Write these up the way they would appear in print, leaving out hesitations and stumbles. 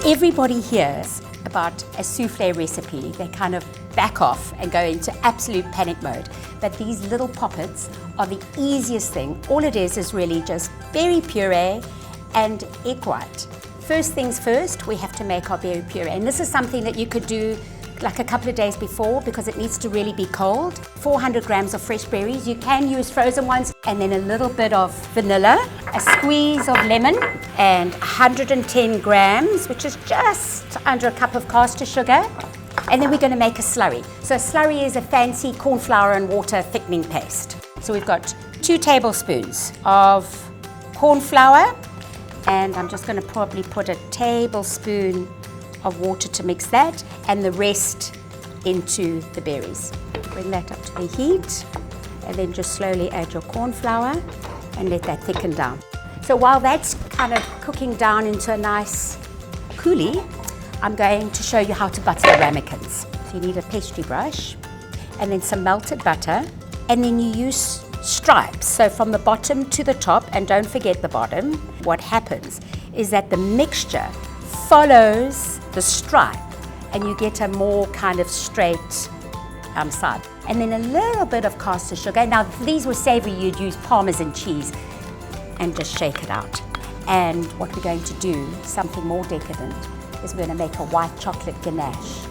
Everybody hears about a soufflé recipe. They kind of back off and go into absolute panic mode. But these little poppets are the easiest thing. All it is really just berry puree and egg white. First things first, we have to make our berry puree. And this is something that you could do like a couple of days before because it needs to really be cold. 400 grams of fresh berries. You can use frozen ones, and then a little bit of vanilla, a squeeze of lemon, and 110 grams, which is just under a cup of caster sugar. And then we're going to make a slurry. So a slurry is a fancy corn flour and water thickening paste. So we've got 2 tablespoons of corn flour, and I'm just going to probably put a tablespoon of water to mix that, and the rest into the berries. Bring that up to the heat, and then just slowly add your corn flour and let that thicken down. So while that's kind of cooking down into a nice coulis, I'm going to show you how to butter the ramekins. So you need a pastry brush, and then some melted butter, and then you use stripes, so from the bottom to the top, and don't forget the bottom. What happens is that the mixture follows the stripe and you get a more kind of straight side. And then a little bit of caster sugar. Now if these were savory, you'd use Parmesan cheese, and just shake it out. And what we're going to do, something more decadent, is we're going to make a white chocolate ganache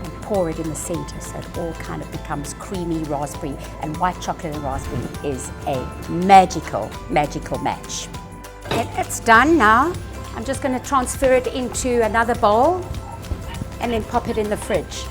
and pour it in the center so it all kind of becomes creamy raspberry, and white chocolate and raspberry is a magical, magical match. Okay, that's done now. I'm just going to transfer it into another bowl and then pop it in the fridge.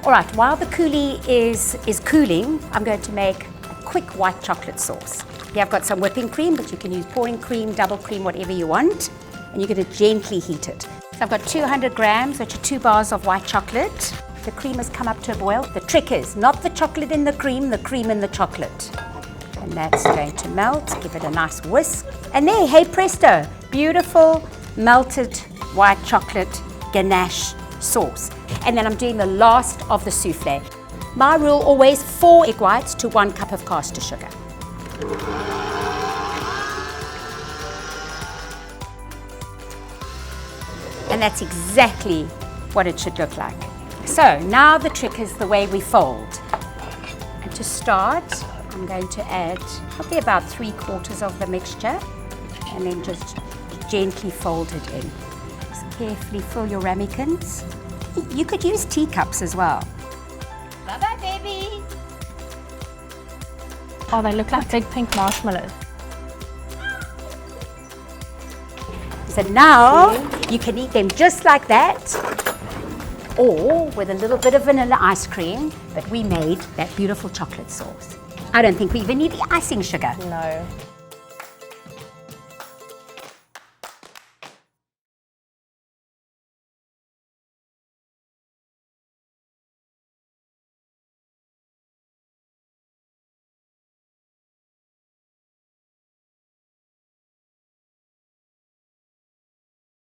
All right, while the coulis is cooling, I'm going to make a quick white chocolate sauce. Here I've got some whipping cream, but you can use pouring cream, double cream, whatever you want, and you're going to gently heat it. So I've got 200 grams, which are 2 bars of white chocolate. The cream has come up to a boil. The trick is not the chocolate in the cream in the chocolate. And that's going to melt, give it a nice whisk. And there, hey presto, beautiful melted white chocolate ganache sauce. And then I'm doing the last of the soufflé. My rule, always 4 egg whites to 1 cup of caster sugar. And that's exactly what it should look like. So now the trick is the way we fold. And to start, I'm going to add probably about 3/4 of the mixture, and then just gently fold it in. Just carefully fill your ramekins. You could use teacups as well. Bye-bye, baby. Oh, they look like big pink marshmallows. So now you can eat them just like that, or with a little bit of vanilla ice cream, but we made that beautiful chocolate sauce. I don't think we even need the icing sugar. No.